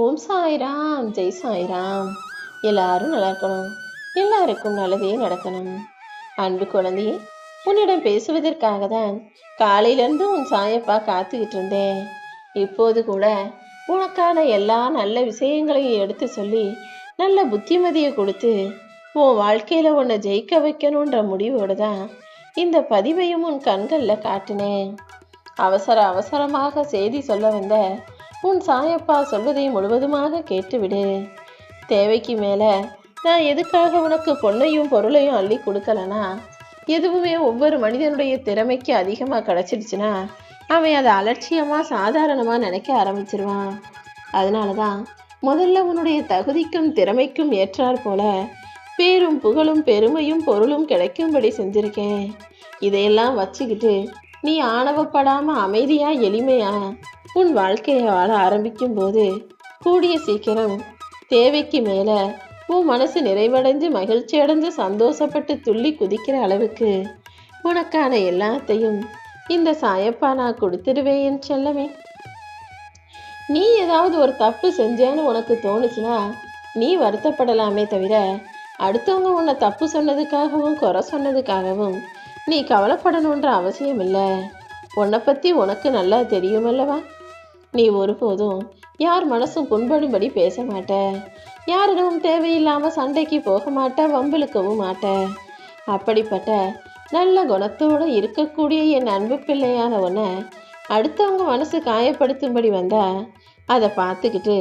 ஓம் சாய்ராம், ஜெய் சாய்ராம். எல்லாரும் நல்லா இருக்கணும். எல்லாருக்கும் நல்லதே நடக்கணும். அன்பு குழந்தையே, உன்னிடம் பேசுவதற்காக தான் காலையிலேருந்து உன் சாயப்பா காத்துக்கிட்டு இருந்தேன். இப்போது கூட உனக்கான எல்லா நல்ல விஷயங்களையும் எடுத்து சொல்லி நல்ல புத்திமதியை கொடுத்து உன் வாழ்க்கையில் உன்னை ஜெயிக்க வைக்கணுன்ற முடிவோடு தான் இந்த பதிவையும் உன் கண்களில் காட்டினேன். அவசர அவசரமாக செய்தி சொல்ல வந்த உன் சாயப்பா சொல்வதை முழுவதுமாக கேட்டுவிடு. தேவைக்கு மேலே நான் எதுக்காக உனக்கு பொண்ணையும் பொருளையும் அள்ளி கொடுக்கலனா, எதுவுமே ஒவ்வொரு மனிதனுடைய திறமைக்கு அதிகமாக கிடச்சிடுச்சுன்னா அவன் அதை அலட்சியமாக சாதாரணமாக நினைக்க ஆரம்பிச்சிருவான். அதனால தான் முதல்ல உன்னுடைய தகுதிக்கும் திறமைக்கும் ஏற்றாற் போல பேரும் புகழும் பெருமையும் பொருளும் கிடைக்கும்படி செஞ்சுருக்கேன். இதையெல்லாம் வச்சுக்கிட்டு நீ ஆணவப்படாமல் அமைதியாக எளிமையாக உன் வாழ்க்கையை வாழ ஆரம்பிக்கும் போது கூடிய சீக்கிரம் தேவைக்கு மேலே உன் மனசு நிறைவடைஞ்சு மகிழ்ச்சி அடைஞ்சு சந்தோஷப்பட்டு துள்ளி குதிக்கிற அளவுக்கு உனக்கான எல்லாத்தையும் இந்த சாயப்பா நான் கொடுத்துடுவேன் என் செல்லமே. நீ ஏதாவது ஒரு தப்பு செஞ்சேன்னு உனக்கு தோணுச்சுன்னா நீ வருத்தப்படலாமே தவிர அடுத்தவங்க உன்னை தப்பு சொன்னதுக்காகவும் குறை சொன்னதுக்காகவும் நீ கவலைப்படணுன்ற அவசியம் இல்லை. உன்னை பற்றி உனக்கு நல்லா தெரியுமல்லவா. நீ ஒருபோதும் யார் மனசும் புண்படும்படி பேச மாட்ட, யாரிடமும் தேவையில்லாமல் சண்டைக்கு போக மாட்ட, வம்பிழுக்கவும் மாட்ட. அப்படிப்பட்ட நல்ல குணத்தோடு இருக்கக்கூடிய என் அன்பு பிள்ளையான உன்னை அடுத்தவங்க மனசு காயப்படுத்தும்படி வந்தா அதை பார்த்துக்கிட்டு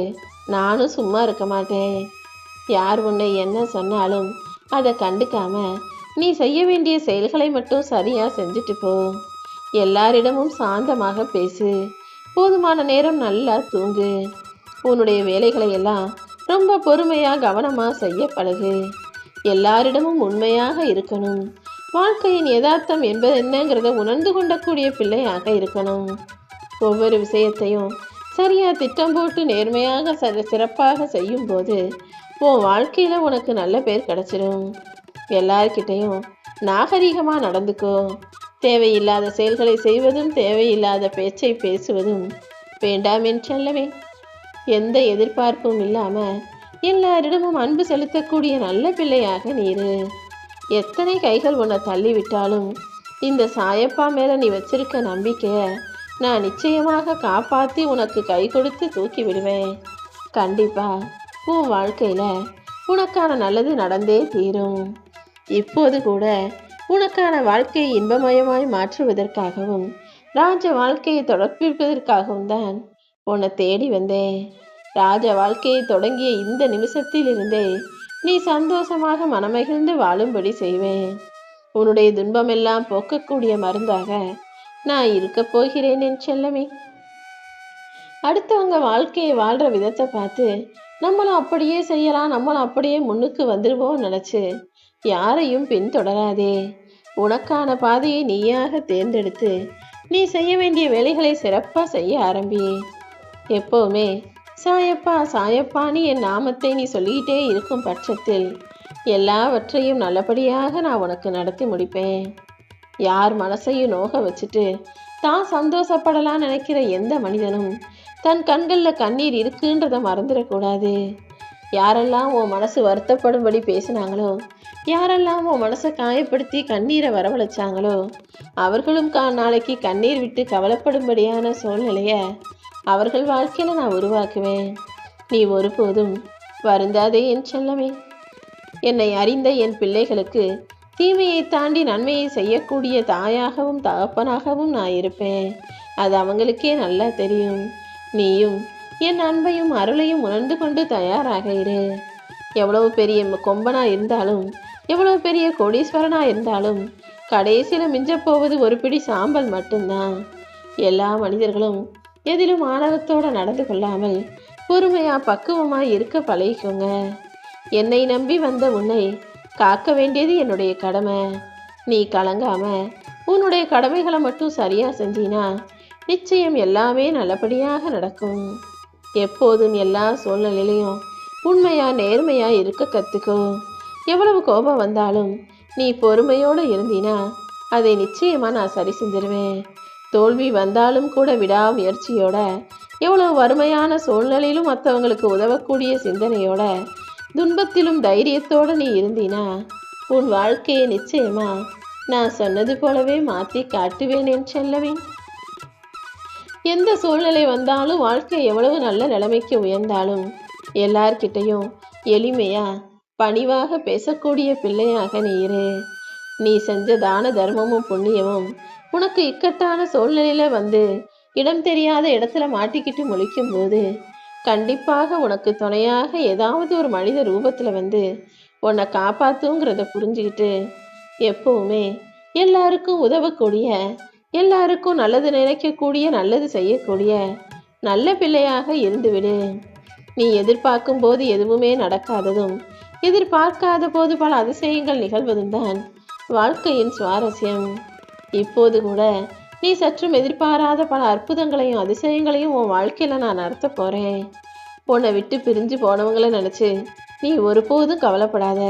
நானும் சும்மா இருக்க மாட்டேன். யார் உன்னை என்ன சொன்னாலும் அதை கண்டுக்காம நீ செய்ய வேண்டிய செயல்களை மட்டும் சரியாக செஞ்சுட்டு போ. எல்லாரிடமும் சாந்தமாக பேசு. போதுமான நேரம் நல்லா தூங்கு. உன்னுடைய வேலைகளை எல்லாம் ரொம்ப பொறுமையாக கவனமாக செய்ய பழகு. எல்லாரிடமும் உண்மையாக இருக்கணும். வாழ்க்கையின் யதார்த்தம் என்பது என்னங்கிறத உணர்ந்து கொண்டக்கூடிய பிள்ளையாக இருக்கணும். ஒவ்வொரு விஷயத்தையும் சரியாக திட்டம் போட்டு நேர்மையாக சிறப்பாக செய்யும்போது உன் வாழ்க்கையில் உனக்கு நல்ல பேர் கிடைச்சிடும். எல்லார்கிட்டையும் நாகரிகமாக நடந்துக்கோ. தேவையில்லாத செயல்களை செய்வதும் தேவையில்லாத பேச்சை பேசுவதும் வேண்டாம் என்று சொல்லவே. எந்த எதிர்பார்ப்பும் இல்லாமல் எல்லாரிடமும் அன்பு செலுத்தக்கூடிய நல்ல பிள்ளையாக நீரு. எத்தனை கைகள் உன்னை தள்ளிவிட்டாலும் இந்த சாயப்பா மேலே நீ வச்சிருக்க நம்பிக்கையை நான் நிச்சயமாக காப்பாற்றி உனக்கு கை கொடுத்து தூக்கி விடுவேன். கண்டிப்பாக உன் வாழ்க்கையில் உனக்கான நல்லது நடந்தே தீரும். இப்போது கூட உனக்கான வாழ்க்கையை இன்பமயமாய் மாற்றுவதற்காகவும் ராஜ வாழ்க்கையை தொடர்பிப்பதற்காகவும் தான் உன்னை தேடி வந்தேன். ராஜ வாழ்க்கையை தொடங்கிய இந்த நிமிஷத்தில் இருந்தே நீ சந்தோஷமாக மனமகிழ்ந்து வாழும்படி செய்வேன். உன்னுடைய துன்பமெல்லாம் போக்கக்கூடிய மருந்தாக நான் இருக்க போகிறேன் என் செல்லமே. அடுத்தவங்க வாழ்க்கையை வாழ்கிற விதத்தை பார்த்து நம்மளும் அப்படியே செய்யலாம், நம்மளும் அப்படியே முன்னுக்கு வந்துடுவோம் நினச்சி யாரையும் பின்தொடராதே. உனக்கான பாதையை நீயாக தேர்ந்தெடுத்து நீ செய்ய வேண்டிய வேலைகளை சிறப்பாக செய்ய ஆரம்பி. எப்போவுமே சாயப்பா சாயப்பான்னு என் நாமத்தை நீ சொல்லிக்கிட்டே இருக்கும் பட்சத்தில் எல்லாவற்றையும் நல்லபடியாக நான் உனக்கு நடத்தி முடிப்பேன். யார் மனசையும் நோக வச்சுட்டு தான் சந்தோஷப்படலாம் நினைக்கிற எந்த மனிதனும் தன் கண்களில் கண்ணீர் இருக்குன்றதை மறந்துடக்கூடாது. யாரெல்லாம் உன் மனசு வருத்தப்படும்படி பேசினாங்களோ, யாரெல்லாம் உன் மனசை காயப்படுத்தி கண்ணீரை வரவழைச்சாங்களோ அவர்களும் நாளைக்கு கண்ணீர் விட்டு கவலைப்படும்படியான சூழ்நிலையை அவர்கள் வாழ்க்கையில் நான் உருவாக்குவேன். நீ ஒருபோதும் வருந்தாதே என் செல்லமே. என்னை அறிந்த என் பிள்ளைகளுக்கு தீமையை தாண்டி நன்மையை செய்யக்கூடிய தாயாகவும் தகப்பனாகவும் நான் இருப்பேன். அது அவங்களுக்கே நல்லா தெரியும். நீயும் என் அன்பையும் அருளையும் உணர்ந்து கொண்டு தயாராக இரு. எவ்வளவு பெரிய கொம்பனாக இருந்தாலும், எவ்வளவு பெரிய கோடீஸ்வரனாக இருந்தாலும் கடைசியில் மிஞ்சப்போவது ஒரு பிடி சாம்பல் மட்டும்தான். எல்லா மனிதர்களும் எதிலும் ஆணவத்தோடு நடந்து கொள்ளாமல் பொறுமையாக பக்குவமாக இருக்க பழகிக்கோங்க. என்னை நம்பி வந்த உன்னை காக்க வேண்டியது என்னுடைய கடமை. நீ கலங்காம உன்னுடைய கடமைகளை மட்டும் சரியாக செஞ்சினா நிச்சயம் எல்லாமே நல்லபடியாக நடக்கும். எப்போதும் எல்லா சூழ்நிலையிலையும் உண்மையா நேர்மையா இருக்க கற்றுக்கோ. எவ்வளவு கோபம் வந்தாலும் நீ பொறுமையோடு இருந்தினா அதை நிச்சயமாக நான் சரி செஞ்சிருவேன். தோல்வி வந்தாலும் கூட விடாமுயற்சியோட எவ்வளவு வறுமையான சூழ்நிலையிலும் மற்றவங்களுக்கு உதவக்கூடிய சிந்தனையோட துன்பத்திலும் தைரியத்தோட நீ இருந்தீனா உன் வாழ்க்கையை நிச்சயமா நான் சொன்னது போலவே மாற்றி காட்டுவேன் என் செல்லவேன். எந்த சூழ்நிலை வந்தாலும் வாழ்க்கை எவ்வளவு நல்ல நிலைமைக்கு உயர்ந்தாலும் எல்லார்கிட்டையும் எளிமையா பணிவாக பேசக்கூடிய பிள்ளையாக நீ இரு. நீ செஞ்ச தான தர்மமும் புண்ணியமும் உனக்கு இக்கட்டான சூழ்நிலையில வந்து இடம் தெரியாத இடத்துல மாட்டிக்கிட்டு முழிக்கும் போது கண்டிப்பாக உனக்கு துணையாக ஏதாவது ஒரு மனித ரூபத்துல வந்து உன்னை காப்பாத்துங்கிறத புரிஞ்சுக்கிட்டு எப்பவுமே எல்லாருக்கும் உதவக்கூடிய, எல்லாருக்கும் நல்லது நினைக்கக்கூடிய, நல்லது செய்யக்கூடிய நல்ல பிள்ளையாக இருந்துவிடு. நீ எதிர்பார்க்கும் போது எதுவுமே நடக்காததும் எதிர்பார்க்காத போது பல அதிசயங்கள் நிகழ்வதும் தான் வாழ்க்கையின் சுவாரஸ்யம். இப்போது கூட நீ சற்றும் எதிர்பாராத பல அற்புதங்களையும் அதிசயங்களையும் உன் வாழ்க்கையில நான் நடத்த போறேன். உன்னை விட்டு பிரிஞ்சு போனவங்கள நினைச்சு நீ ஒருபோதும் கவலைப்படாத.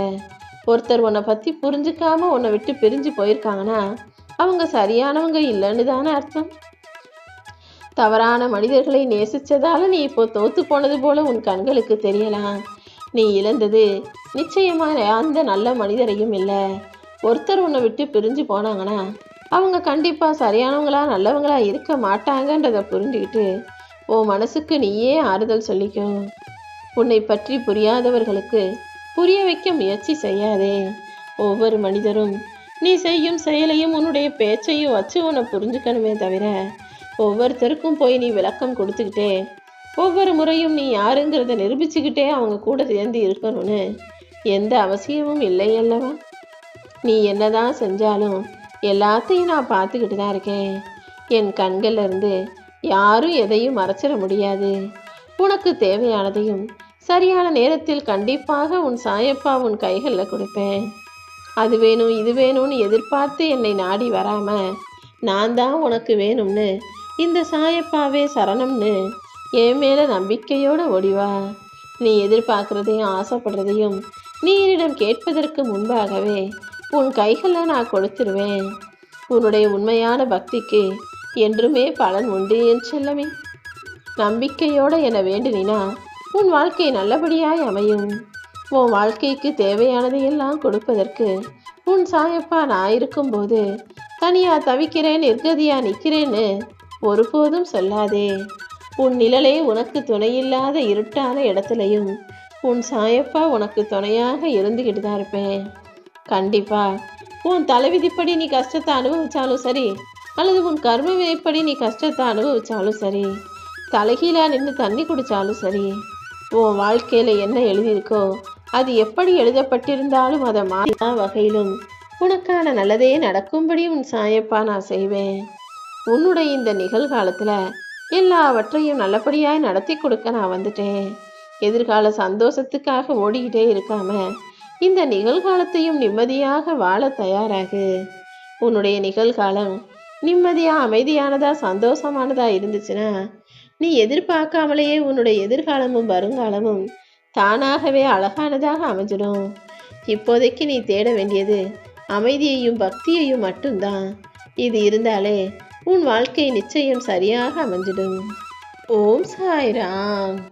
ஒருத்தர் உன்னை பத்தி புரிஞ்சுக்காம உன்னை விட்டு பிரிஞ்சு போயிருக்காங்கன்னா அவங்க சரியானவங்க இல்லைன்னு தானே அர்த்தம். தவறான மனிதர்களை நேசிச்சதால நீ இப்போ தோத்து போனது போல உன் கண்களுக்கு தெரியலாம். நீ இழந்தது நிச்சயமா அந்த நல்ல மனிதரையும் இல்லை. ஒருத்தர் உன்னை விட்டு பிரிஞ்சு போனாங்கன்னா அவங்க கண்டிப்பா சரியானவங்களா நல்லவங்களா இருக்க மாட்டாங்கன்றத புரிஞ்சுக்கிட்டு உன் மனசுக்கு நீயே ஆறுதல் சொல்லிக்கும். உன்னை பற்றி புரியாதவர்களுக்கு புரிய வைக்க முயற்சி செய்யாதே. ஒவ்வொரு மனிதரும் நீ செய்யும் செயலையும் உன்னுடைய பேச்சையும் வச்சு உன்னை புரிஞ்சுக்கணுமே தவிர ஒவ்வொருத்தருக்கும் போய் நீ விளக்கம் கொடுத்துக்கிட்டே ஒவ்வொரு முறையும் நீ யாருங்கிறத நிரூபிச்சுக்கிட்டே அவங்க கூட சேர்ந்து இருக்கணும்னு எந்த அவசியமும் இல்லை அல்லவா? நீ என்னதான் செஞ்சாலும் எல்லாத்தையும் நான் பார்த்துக்கிட்டு தான் இருக்கேன். என் கண்கள்ல இருந்து யாரும் எதையும் மறைச்சிட முடியாது. உனக்கு தேவையானதையும் சரியான நேரத்தில் கண்டிப்பாக உன் சாயப்பா உன் கைகளில் கொடுப்பேன். அது வேணும் இது வேணும்னு எதிர்பார்த்து என்னை நாடி வராம நான் தான் உனக்கு வேணும்னு இந்த சாயப்பாவே சரணம்னு என் மேல நம்பிக்கையோட ஓடிவா. நீ எதிர்பார்க்கிறதையும் ஆசைப்படுறதையும் நீ என்னிடம் கேட்பதற்கு முன்பாகவே உன் கைகளில் நான் கொடுத்துருவேன். உன்னுடைய உண்மையான பக்திக்கு என்றுமே பலன் உண்டு என் செல்லமே. நம்பிக்கையோட என வேண்டினா உன் வாழ்க்கை நல்லபடியாய் அமையும். உன் வாழ்க்கைக்கு தேவையானதையெல்லாம் கொடுப்பதற்கு உன் சாயப்பா நான் இருக்கும்போது தனியா தவிக்கிறேன் நிர்கதியா நிற்கிறேன்னு ஒருபோதும் சொல்லாதே. உன் நிழலே உனக்கு துணையில்லாத இருட்டான இடத்துலையும் உன் சாயப்பா உனக்கு துணையாக இருந்துகிட்டு தான் இருப்பேன். கண்டிப்பா உன் தலைவிதிப்படி நீ கஷ்டத்தை அனுபவிச்சாலும் சரி, அல்லது உன் கர்ம விதிப்படி நீ கஷ்டத்தை அனுபவிச்சாலும் சரி, தலைகீழா நின்று தண்ணி குடிச்சாலும் சரி, உன் வாழ்க்கையில என்ன எழுதியிருக்கோ அது எப்படி எழுதப்பட்டிருந்தாலும் அதை மாறின வகையிலும் உனக்கான நல்லதே நடக்கும்படி உன் சாயப்பா நான் செய்வேன். உன்னுடைய இந்த நிகழ்காலத்துல எல்லாவற்றையும் நல்லபடியாய் நடத்தி கொடுக்க நான் வந்துட்டேன். எதிர்கால சந்தோஷத்துக்காக ஓடிக்கிட்டே இருக்காம இந்த நிகழ்காலத்தையும் நிம்மதியாக வாழ தயாராகு. உன்னுடைய நிகழ்காலம் நிம்மதியா அமைதியானதா சந்தோஷமானதா இருந்துச்சுன்னா நீ எதிர்பார்க்காமலேயே உன்னுடைய எதிர்காலமும் வருங்காலமும் தானாகவே அழகானதாக அமைஞ்சிடும். இப்போதைக்கு நீ தேட வேண்டியது அமைதியையும் பக்தியையும் மட்டும்தான். இது இருந்தாலே உன் வாழ்க்கை நிச்சயம் சரியாக அமைஞ்சிடும். ஓம் சாய்ராம்.